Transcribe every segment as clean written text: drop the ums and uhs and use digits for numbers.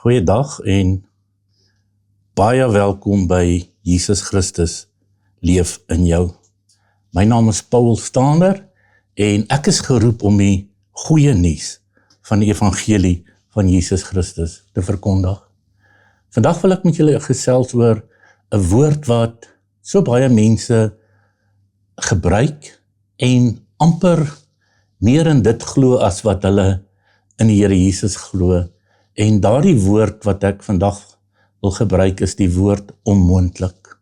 Goeiedag en baie welkom by Jesus Christus leef in jou. My naam is Paul Stander en ek is geroep om die goeie nuus van die evangelie van Jesus Christus te verkondig. Vandag wil ek met julle gesels oor 'n woord wat so baie mense gebruik en amper meer in dit glo as wat hulle in die Here Jesus glo. En daardie woord wat ek vandag wil gebruik is die woord onmoontlik.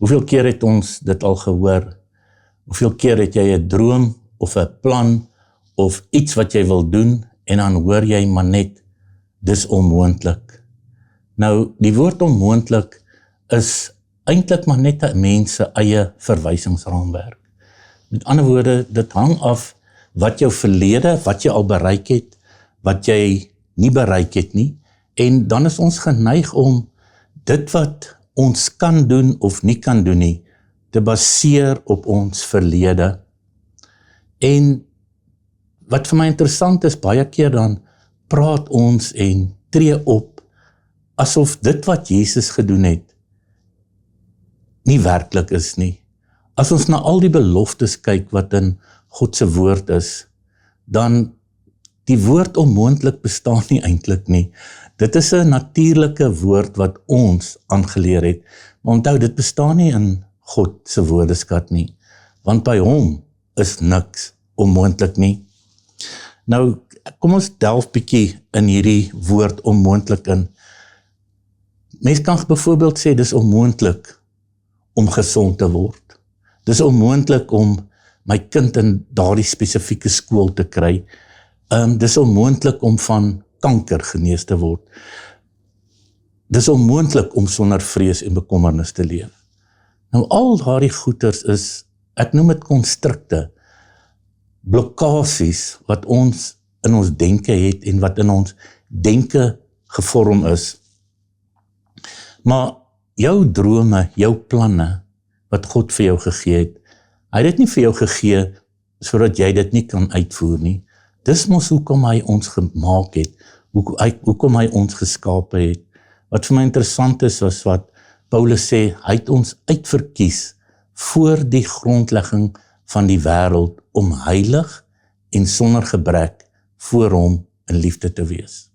Hoeveel keer het ons dit al gehoor? Hoeveel keer het jy 'n droom of 'n plan of iets wat jy wil doen en dan hoor jy maar net, dis onmoontlik. Nou, die woord onmoontlik is eintlik maar net 'n mens se eie verwysingsraamwerk. Met ander woorde, dit hang af wat jou verlede, wat jy al bereik het, wat jy nie bereik het nie, en dan is ons geneig om dit wat ons kan doen of nie kan doen nie, te baseer op ons verlede. En wat vir my interessant is, baie keer dan praat ons en tree op, asof dit wat Jesus gedoen het, nie werklik is nie. As ons na al die beloftes kyk wat in God se woord is, dan die woord onmoontlik bestaan nie eintlik nie. Dit is 'n natuurlike woord wat ons aangeleer het. Maar onthou, dit bestaan nie in God se woordeskat nie. Want by hom is niks onmoontlik nie. Nou, kom ons delf bietjie in hierdie woord onmoontlik in. Mens kan byvoorbeeld sê, dis onmoontlik om gesond te word. Dis onmoontlik om my kind in daardie spesifieke skool te kry. Dis onmoontlik om van kanker genees te word. Dis onmoontlik om sonder vrees en bekommernis te leef. Nou al daardie goeters is, ek noem dit konstrukte, blokkasies wat ons in ons denke het en wat in ons denke gevorm is. Maar jou drome, jou planne, wat God vir jou gegee het, hy het dit nie vir jou gegee sodat jy dit nie kan uitvoer nie. Dis mos hoekom hy ons gemaak het, hoekom hy ons geskape het. Wat vir my interessant is, was wat Paulus sê, hy het ons uitverkies voor die grondlegging van die wêreld om heilig en sonder gebrek voor hom in liefde te wees.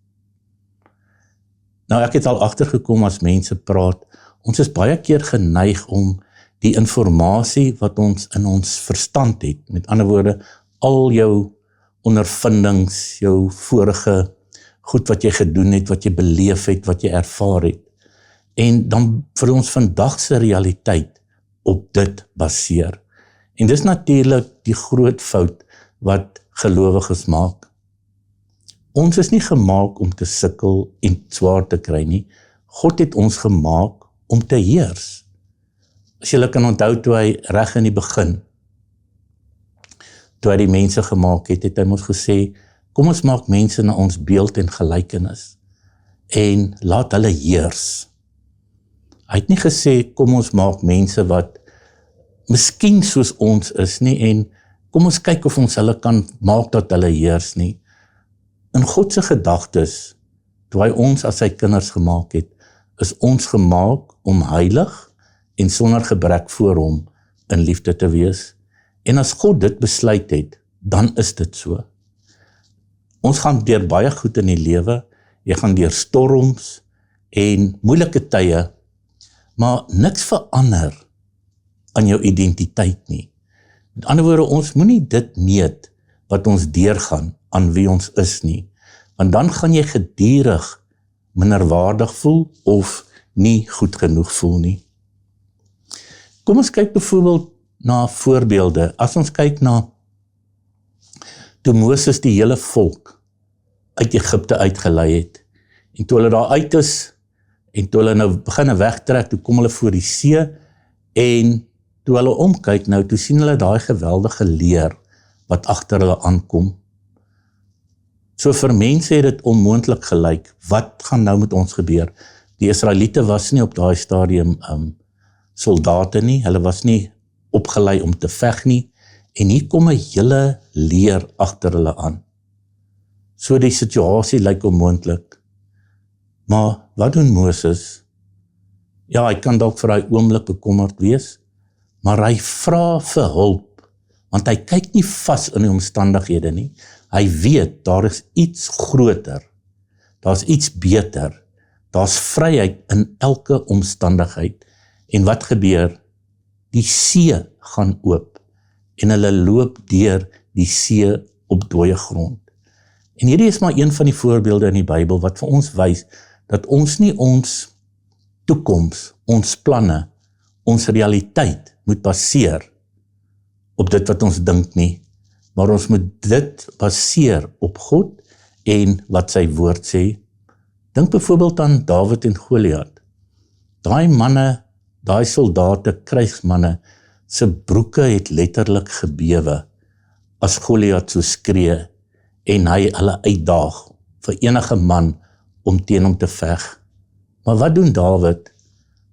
Nou, ek het al agtergekom as mense praat, ons is baie keer geneig om die informasie wat ons in ons verstand het, met ander woorde, al jou ondervindings, jou vorige goed wat jy gedoen het, wat jy beleef het, wat jy ervaar het, en dan vir ons vandagse realiteit op dit baseer. En dis natuurlik die groot fout wat gelowiges maak. Ons is nie gemaak om te sukkel en swaar te kry nie. God het ons gemaak om te heers. As julle kan onthou, toe hy reg in die begin, toe hy die mense gemaak het, het hy ons gesê, kom ons maak mense na ons beeld en gelykenis, en laat hulle heers. Hy het nie gesê, kom ons maak mense wat miskien soos ons is nie, en kom ons kyk of ons hulle kan maak dat hulle heers nie. In God se gedagtes, toe hy ons as sy kinders gemaak het, is ons gemaak om heilig en sonder gebrek voor hom in liefde te wees. En as God dit besluit het, dan is dit so. Ons gaan deur baie goed in die lewe, jy gaan deur storms en moeilike tye, maar niks verander aan jou identiteit nie. Met ander woorde, ons moenie dit meet wat ons deurgaan aan wie ons is nie, want dan gaan jy gedurig minderwaardig voel of nie goed genoeg voel nie. Kom ons kyk byvoorbeeld na voorbeelde. As ons kyk na toe Moses die hele volk uit Egipte uitgelei het, en toe hulle daar uit is, en toe hulle nou begin wegtrek, toe kom hulle voor die see, en toe hulle omkyk nou, toe sien hulle daai geweldige leer, wat agter hulle aankom. So vir mense het dit onmoontlik gelyk, wat gaan nou met ons gebeur? Die Israeliete was nie op daai stadium soldate nie, hulle was nie opgelei om te veg nie, en hier kom 'n hele leer agter hulle aan. So die situasie lyk onmoontlik. Maar wat doen Moses? Ja, hy kan dalk vir hy oomblik bekommerd wees, maar hy vra vir hulp, want hy kyk nie vas in die omstandighede nie. Hy weet, daar is iets groter, daar's iets beter, daar's vryheid in elke omstandigheid. En wat gebeur? Die see gaan oop, en hulle loop deur die see op dooie grond. En hierdie is maar een van die voorbeelde in die Bybel, wat vir ons wys, dat ons nie ons toekoms, ons planne, ons realiteit moet baseer op dit wat ons dink nie, maar ons moet dit baseer op God en wat sy woord sê. Dink byvoorbeeld aan Dawid en Goliat. Daai manne, daai soldate, krygsmanne, se broeke het letterlik gebewe as Goliat so skree en hy hulle uitdaag vir enige man om teen hom te veg. Maar wat doen Dawid?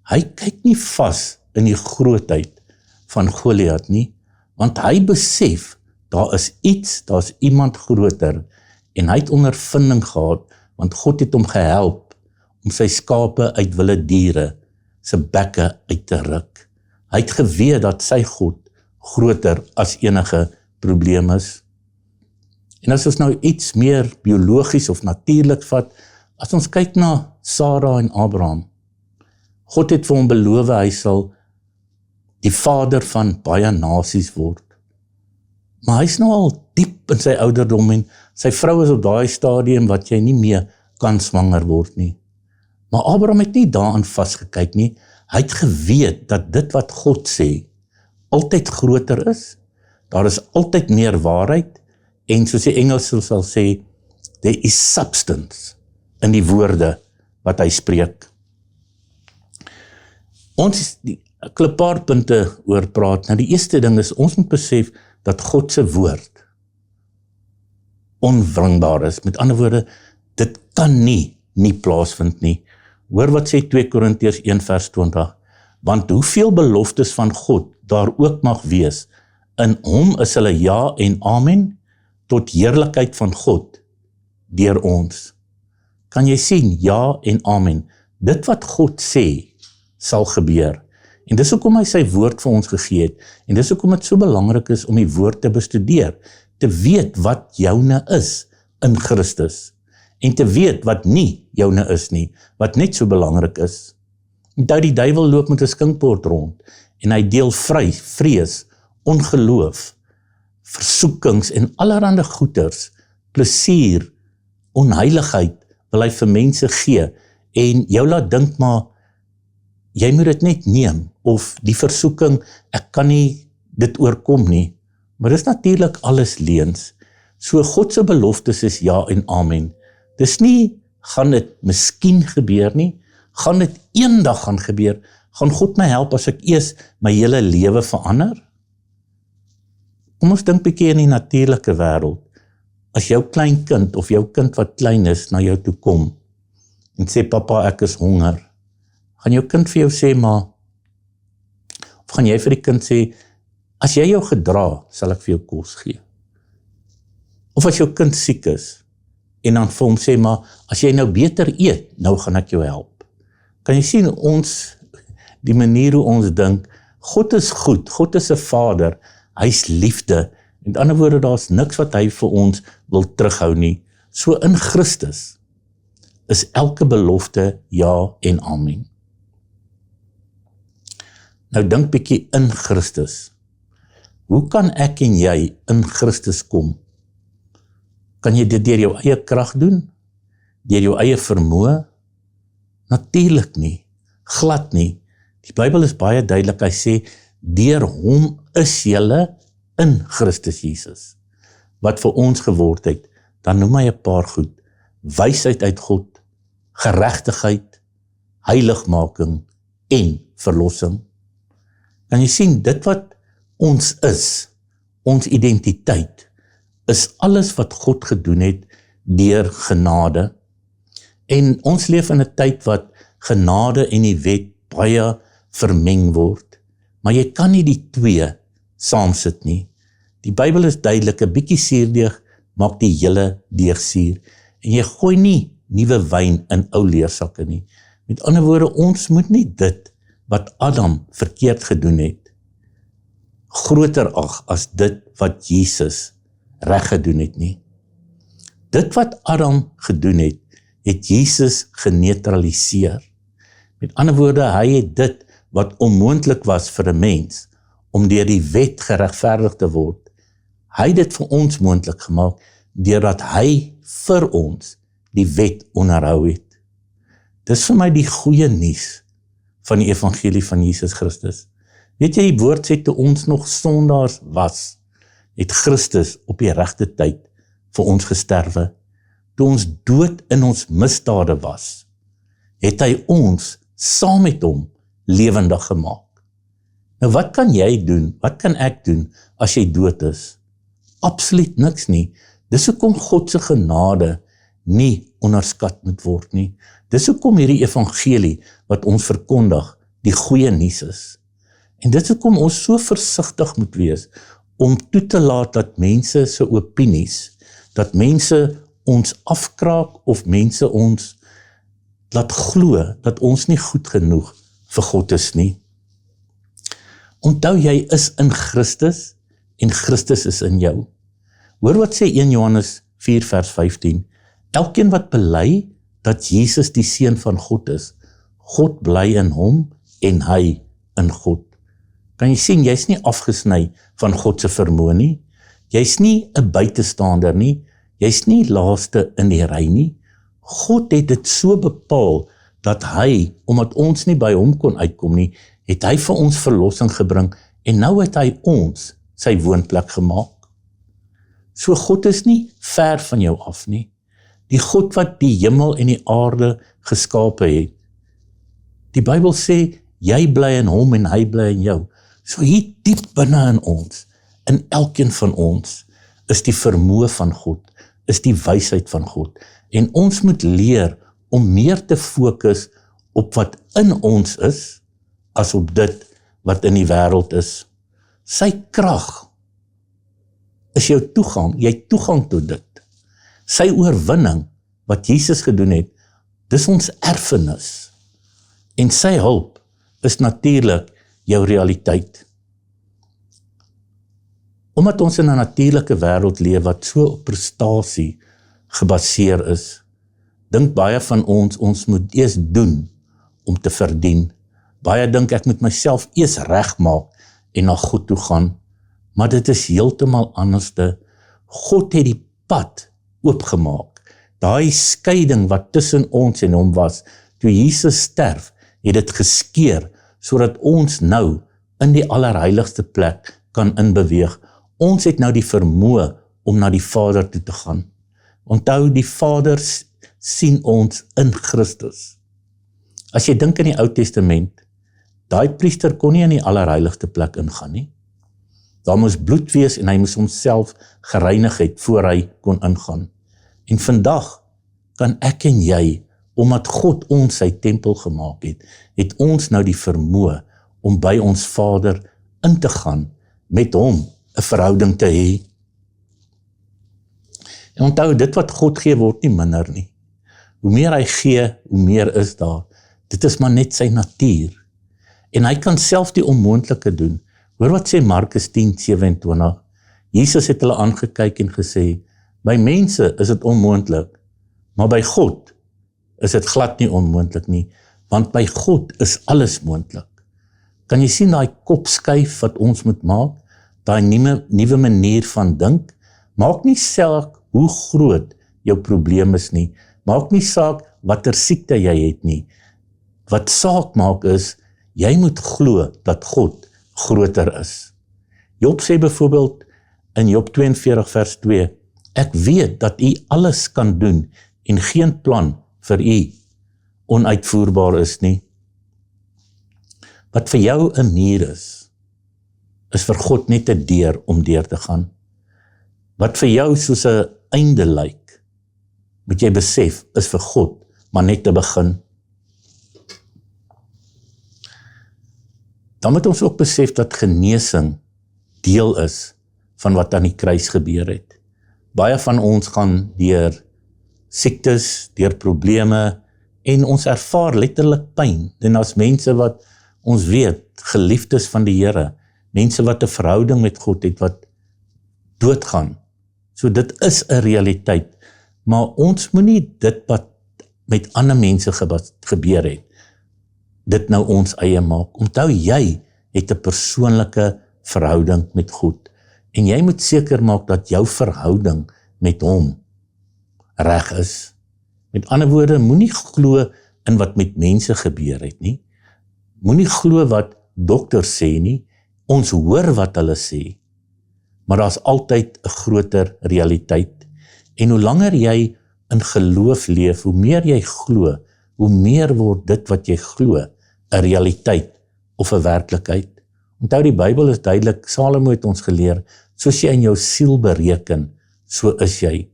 Hy kyk nie vas in die grootheid van Goliat nie, want hy besef, daar is iets, daar is iemand groter, en hy het ondervinding gehad, want God het hom gehelp om sy skape uit wilde diere se bekke uit te ruk. Hy het geweet dat sy God groter as enige probleem is. En as ons nou iets meer biologies of natuurlik vat, as ons kyk na Sarah en Abraham, God het vir hom beloof, hy sal die vader van baie nasies word. Maar hy is nou al diep in sy ouderdom en sy vrou is op daai stadium wat jy nie meer kan swanger word nie. Maar Abraham het nie daaraan vasgekyk nie, hy het geweet dat dit wat God sê, altyd groter is, daar is altyd meer waarheid, en soos die Engels sal sê, there is substance in die woorde wat hy spreek. Ons ek wil 'n paar punte oor praat. Nou die eerste ding is, ons moet besef dat God se woord onwrangbaar is. Met ander woorde, dit kan nie plaasvind nie. Hoor wat sê 2 Korintiërs 1 vers 20, want hoeveel beloftes van God daar ook mag wees, in hom is hulle ja en amen, tot heerlikheid van God, deur ons. Kan jy sien, ja en amen, dit wat God sê, sal gebeur. En dis hoekom hy sy woord vir ons gegee het, en dis hoekom dit so belangrik is om die woord te bestudeer, te weet wat joune is in Christus, en te weet wat nie joune is nie, wat net so belangrik is. Onthou, die duiwel loop met 'n skinkbord rond, en hy deel vrees, ongeloof, versoekings en allerhande goeders, plesier, onheiligheid, wil hy vir mense gee, en jou laat dink maar, jy moet dit net neem, of die versoeking, ek kan nie dit oorkom nie, maar dis natuurlik alles leuns. So God se beloftes is ja en amen. Dis nie, gaan dit miskien gebeur nie, gaan dit eendag gaan gebeur, gaan God my help as ek eers my hele lewe verander? Kom ons dink bietjie in die natuurlike wêreld. As jou klein kind, of jou kind wat klein is, na jou toe kom, en sê, papa, ek is honger, gaan jou kind vir jou sê, maar, of gaan jy vir die kind sê, as jy jou gedra, sal ek vir jou kos gee. Of as jou kind siek is, en dan vir hom sê, maar, as jy nou beter eet, nou gaan ek jou help. Kan jy sien, die manier hoe ons dink, God is goed, God is 'n Vader, hy is liefde, met ander woorde, daar is niks wat hy vir ons wil terughou nie. So in Christus is elke belofte ja en amen. Nou dink bietjie in Christus. Hoe kan ek en jy in Christus kom? Kan jy dit deur jou eie krag doen? Deur jou eie vermoë? Natuurlik nie, glad nie. Die Bybel is baie duidelik, hy sê, deur hom is julle in Christus Jesus, wat vir ons geword het. Dan noem hy 'n paar goed, wysheid uit God, geregtigheid, heiligmaking en verlossing. Kan jy sien, dit wat ons is, ons identiteit, is alles wat God gedoen het deur genade. En ons leef in 'n tyd wat genade en die wet baie vermeng word. Maar jy kan nie die twee saamsit nie. Die Bybel is duidelik, 'n bietjie suurdeeg maak die hele deeg suur. En jy gooi nie nuwe wyn in ou leersakke nie. Met ander woorde, ons moet nie dit wat Adam verkeerd gedoen het, groter ag as dit wat Jesus reg gedoen het nie. Dit wat Adam gedoen het, het Jesus geneutraliseer. Met ander woorde, hy het dit wat onmoontlik was vir 'n mens, om deur die wet geregverdig te word, hy het dit vir ons moontlik gemaak, deurdat hy vir ons die wet onderhou het. Dis vir my die goeie nuus van die evangelie van Jesus Christus. Weet jy, die woord sê, toe ons nog sondaars was, het Christus op die regte tyd vir ons gesterwe. Toe ons dood in ons misdade was, het hy ons saam met hom lewendig gemaak. Nou wat kan jy doen, wat kan ek doen as jy dood is? Absoluut niks nie. Dis hoekom God se genade nie onderskat moet word nie. Dis hoekom hierdie evangelie wat ons verkondig, die goeie nuus is. En dit is hoekom ons so versigtig moet wees om toe te laat dat mense se opinies, dat mense ons afkraak of mense ons laat glo dat ons nie goed genoeg vir God is nie. Onthou, jy is in Christus en Christus is in jou. Hoor wat sê 1 Johannes 4 vers 15. Elkeen wat bely dat Jesus die Seun van God is, God bly in hom en hy in God. Kan jy sien, jy's nie afgesny van God se vermoë nie. Jy's nie 'n buitestander nie. Jy's nie laaste in die ry nie. God het dit so bepaal dat hy, omdat ons nie by hom kon uitkom nie, het hy vir ons verlossing gebring en nou het hy ons sy woonplek gemaak. So God is nie ver van jou af nie. Die God wat die hemel en die aarde geskape het. Die Bybel sê, jy bly in hom en hy bly in jou. So hier diep binne in ons, in elkeen van ons, is die vermoë van God, is die wysheid van God. En ons moet leer om meer te fokus op wat in ons is, as op dit wat in die wêreld is. Sy krag is jou toegang, jy het toegang tot dit. Sy oorwinning, wat Jesus gedoen het, dis ons erfenis. En sy hulp is natuurlik jou realiteit. Omdat ons in 'n natuurlike wêreld leef wat so op prestasie gebaseer is, dink baie van ons moet eers doen om te verdien. Baie dink ek moet myself eers regmaak en na God toe gaan, maar dit is heeltemal anderste. God het die pad oopgemaak. Daai skeiding wat tussen ons en hom was, toe Jesus sterf, het dit geskeur, sodat ons nou in die allerheiligste plek kan inbeweeg. Ons het nou die vermoë om na die Vader toe te gaan. Onthou, die Vader sien ons in Christus. As jy dink in die Ou Testament, daai priester kon nie in die allerheiligste plek ingaan nie. Daar moes bloed wees en hy moes homself gereinig het voor hy kon ingaan. En vandag kan ek en jy, omdat God ons sy tempel gemaak het, het ons nou die vermoë om by ons Vader in te gaan, met hom 'n verhouding te hê. En onthou, dit wat God gee word nie minder nie. Hoe meer hy gee, hoe meer is daar. Dit is maar net sy natuur. En hy kan self die onmoontlike doen. Hoor wat sê Markus 10:27. Jesus het hulle aangekyk en gesê, by mense is dit onmoontlik, maar by God is dit glad nie onmoontlik nie, want by God is alles moontlik. Kan jy sien daai kopskuif wat ons moet maak? Daai nuwe manier van dink? Maak nie saak hoe groot jou probleem is nie. Maak nie saak watter siekte jy het nie. Wat saak maak is, jy moet glo dat God groter is. Job sê byvoorbeeld in Job 42 vers 2, ek weet dat u alles kan doen en geen plan vir u onuitvoerbaar is nie. Wat vir jou 'n muur is vir God net 'n deur om deur te gaan. Wat vir jou soos 'n einde lyk, moet jy besef, is vir God maar net te begin. Dan moet ons ook besef dat genesing deel is van wat aan die kruis gebeur het. Baie van ons gaan deur siektes, deur probleme, en ons ervaar letterlik pyn. En as mense wat ons weet, geliefdes van die Here, mense wat 'n verhouding met God het, wat doodgaan. So dit is 'n realiteit, maar ons moenie dit wat met ander mense gebeur het, dit nou ons eie maak. Onthou, jy het 'n persoonlike verhouding met God, en jy moet seker maak dat jou verhouding met hom reg is. Met ander woorde, moenie glo in wat met mense gebeur het nie. Moenie glo wat dokters sê nie. Ons hoor wat hulle sê, maar daar's altyd 'n groter realiteit. En hoe langer jy in geloof leef, hoe meer jy glo, hoe meer word dit wat jy glo 'n realiteit of 'n werklikheid. Onthou, die Bybel is duidelik, Salomo het ons geleer, soos jy in jou siel bereken, so is jy.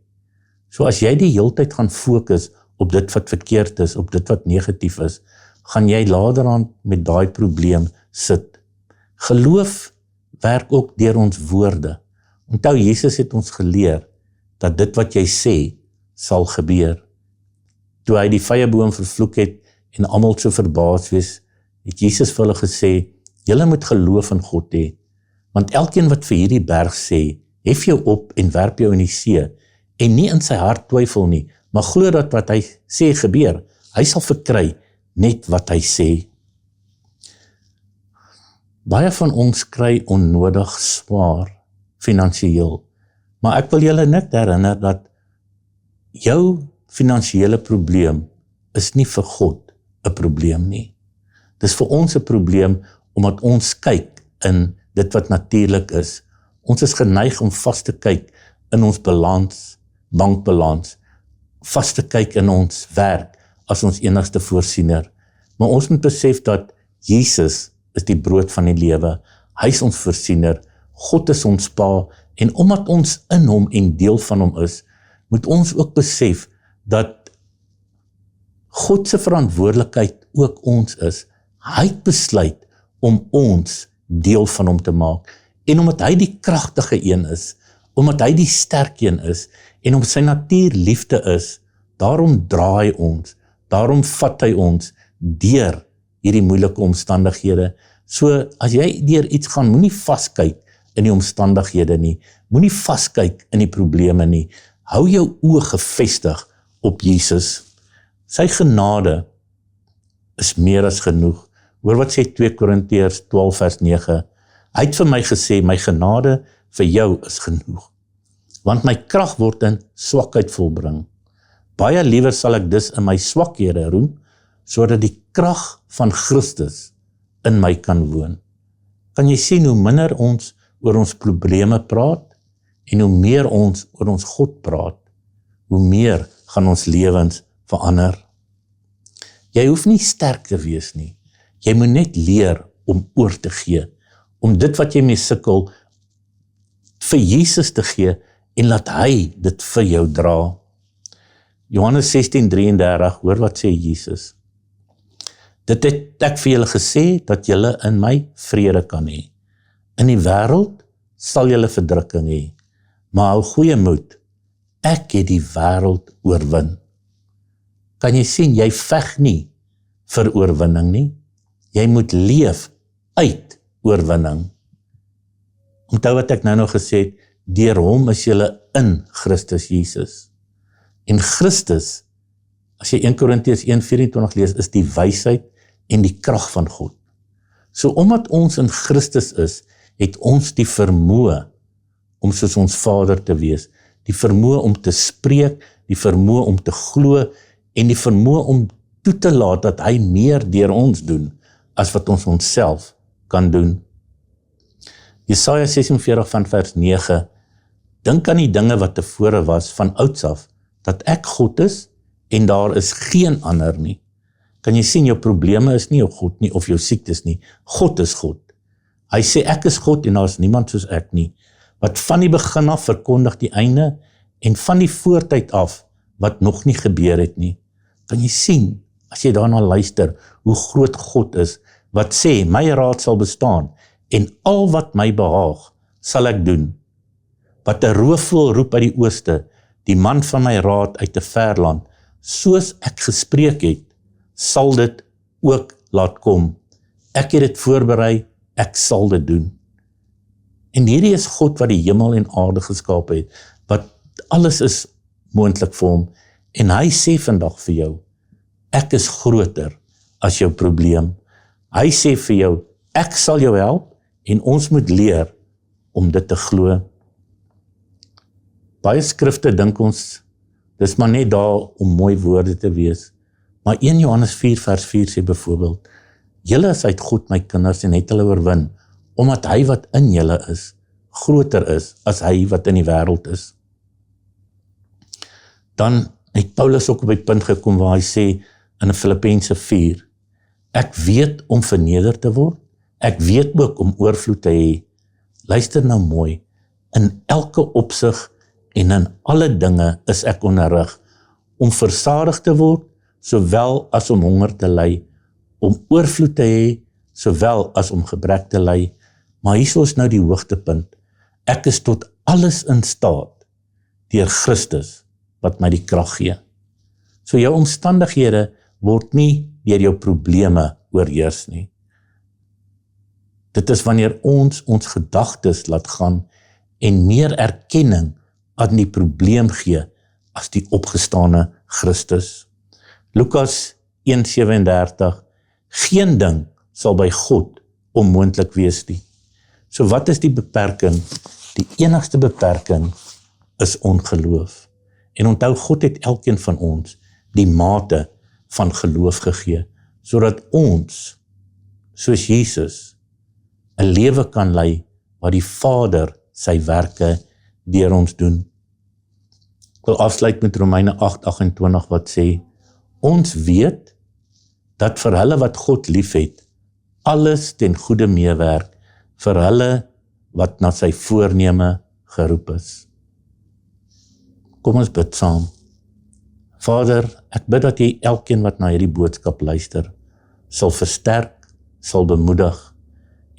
So as jy die heeltyd gaan fokus op dit wat verkeerd is, op dit wat negatief is, gaan jy lateraan met daai probleem sit. Geloof werk ook deur ons woorde. Onthou, Jesus het ons geleer dat dit wat jy sê, sal gebeur. Toe hy die vyeboom vervloek het en almal so verbaas wees, het Jesus vir hulle gesê, julle moet geloof in God hê, want elkeen wat vir hierdie berg sê, hef jou op en werp jou in die see, en nie in sy hart twyfel nie, maar glo dat wat hy sê gebeur, hy sal verkry net wat hy sê. Baie van ons kry onnodig swaar finansiëel, maar ek wil julle net herinner dat jou finansiële probleem is nie vir God 'n probleem nie. Dis vir ons 'n probleem omdat ons kyk in dit wat natuurlik is. Ons is geneig om vas te kyk in ons balans, bankbalans, vas te kyk in ons werk as ons enigste voorsiener. Maar ons moet besef dat Jesus is die brood van die lewe. Hy is ons voorsiener, God is ons pa, en omdat ons in hom en deel van hom is, moet ons ook besef dat God se verantwoordelikheid ook ons is. Hy het besluit om ons deel van hom te maak, en omdat hy die kragtige een is, omdat hy die sterk een is, en omdat sy natuur liefde is, daarom draai ons, daarom vat hy ons deur hierdie moeilike omstandighede. So as jy deur iets gaan, moenie vaskyk in die omstandighede nie, moenie vaskyk in die probleme nie, hou jou oë gefestig op Jesus. Sy genade is meer as genoeg. Hoor wat sê 2 Korintiërs 12 vers 9. Hy het vir my gesê, my genade vir jou is genoeg, want my krag word in swakheid volbring. Baie liewer sal ek dus in my swakhede roem, sodat die krag van Christus in my kan woon. Kan jy sien hoe minder ons oor ons probleme praat, en hoe meer ons oor ons God praat, hoe meer gaan ons lewens verander. Jy hoef nie sterk te wees nie. Jy moet net leer om oor te gee, om dit wat jy mee sukkel vir Jesus te gee, en laat hy dit vir jou dra. Johannes 16:33, hoor wat sê Jesus. Dit het ek vir julle gesê, dat julle in my vrede kan hê. In die wêreld sal julle verdrukking hê, maar hou goeie moed, ek het die wêreld oorwin. Kan jy sien, jy veg nie vir oorwinning nie, jy moet leef uit oorwinning. Onthou wat ek nou nog gesê het, deur hom is julle in Christus Jesus. En Christus, as jy 1 Korintiërs 1:24 lees, is die wysheid en die krag van God. So omdat ons in Christus is, het ons die vermoë om soos ons Vader te wees, die vermoë om te spreek, die vermoë om te glo, en die vermoë om toe te laat dat hy meer deur ons doen, as wat ons onsself kan doen. Jesaja 46 van vers 9, dink aan die dinge wat tevore was van ouds af, dat ek God is, en daar is geen ander nie. Kan jy sien, jou probleme is nie op God nie, of jou siektes nie, God is God. Hy sê, ek is God, en daar is niemand soos ek nie, wat van die begin af verkondig die einde, en van die voortyd af, wat nog nie gebeur het nie. Kan jy sien, as jy daarna luister, hoe groot God is, wat sê, my raad sal bestaan, en al wat my behaag, sal ek doen. Wat 'n roofvoël roep uit die ooste, die man van my raad uit 'n ver land, soos ek gespreek het, sal dit ook laat kom. Ek het dit voorberei, ek sal dit doen. En hierdie is God wat die hemel en aarde geskaap het, wat alles is moontlik vir hom, en hy sê vandag vir jou, ek is groter as jou probleem. Hy sê vir jou, ek sal jou help, en ons moet leer om dit te glo. Baie skrifte dink ons, dis maar net daar om mooi woorde te wees, maar 1 Johannes 4 vers 4 sê byvoorbeeld, julle is uit God my kinders en het hulle oorwin, omdat hy wat in julle is, groter is as hy wat in die wêreld is. Dan het Paulus ook op die punt gekom waar hy sê in Filippense 4, ek weet om verneder te word, ek weet ook om oorvloed te hê. Luister nou mooi, in elke opsig en in alle dinge is ek onderrig, om versadig te word, sowel as om honger te ly, om oorvloed te hê, sowel as om gebrek te ly, maar hier is nou die hoogtepunt, ek is tot alles in staat, deur Christus, wat my die krag gee. So jou omstandighede word nie deur jou probleme oorheers nie. Dit is wanneer ons gedagtes laat gaan en meer erkenning aan die probleem gee as die opgestane Christus. Lukas 1:37, geen ding sal by God onmoontlik wees nie. So wat is die beperking? Die enigste beperking is ongeloof. En onthou, God het elkeen van ons die mate van geloof gegee, sodat ons, soos Jesus, 'n lewe kan lei waar die Vader sy werke deur ons doen. Ek wil afsluit met Romeine 8:28 wat sê, ons weet dat vir hulle wat God liefhet, alles ten goeie meewerk, vir hulle wat na sy voorneme geroep is. Kom ons bid saam. Vader, ek bid dat jy elkeen wat na hierdie boodskap luister, sal versterk, sal bemoedig,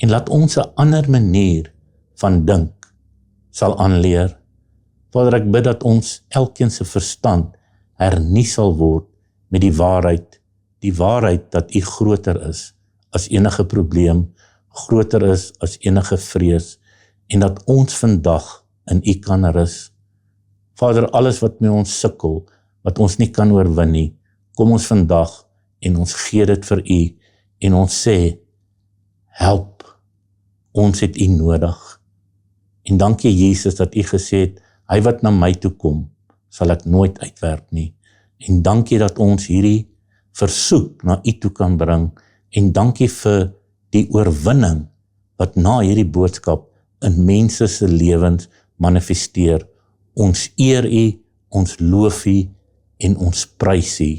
en laat ons 'n ander manier van dink sal aanleer. Vader, ek bid dat ons elkeen se verstand hernie sal word met die waarheid dat U groter is as enige probleem, groter is as enige vrees, en dat ons vandag in U kan rus. Vader, alles wat met ons sukkel, wat ons nie kan oorwin nie, kom ons vandag en ons gee dit vir U, en ons sê, help, ons het U nodig. En dankie Jesus dat U gesê het, hy wat na my toe kom, sal ek nooit uitwerp nie. En dankie dat ons hierdie versoek na U toe kan bring, en dankie vir die oorwinning wat na hierdie boodskap in mense se lewens manifesteer. Ons eer U, ons loof U en ons prys U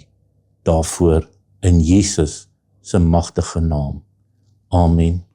daarvoor in Jesus se magtige naam. Amen.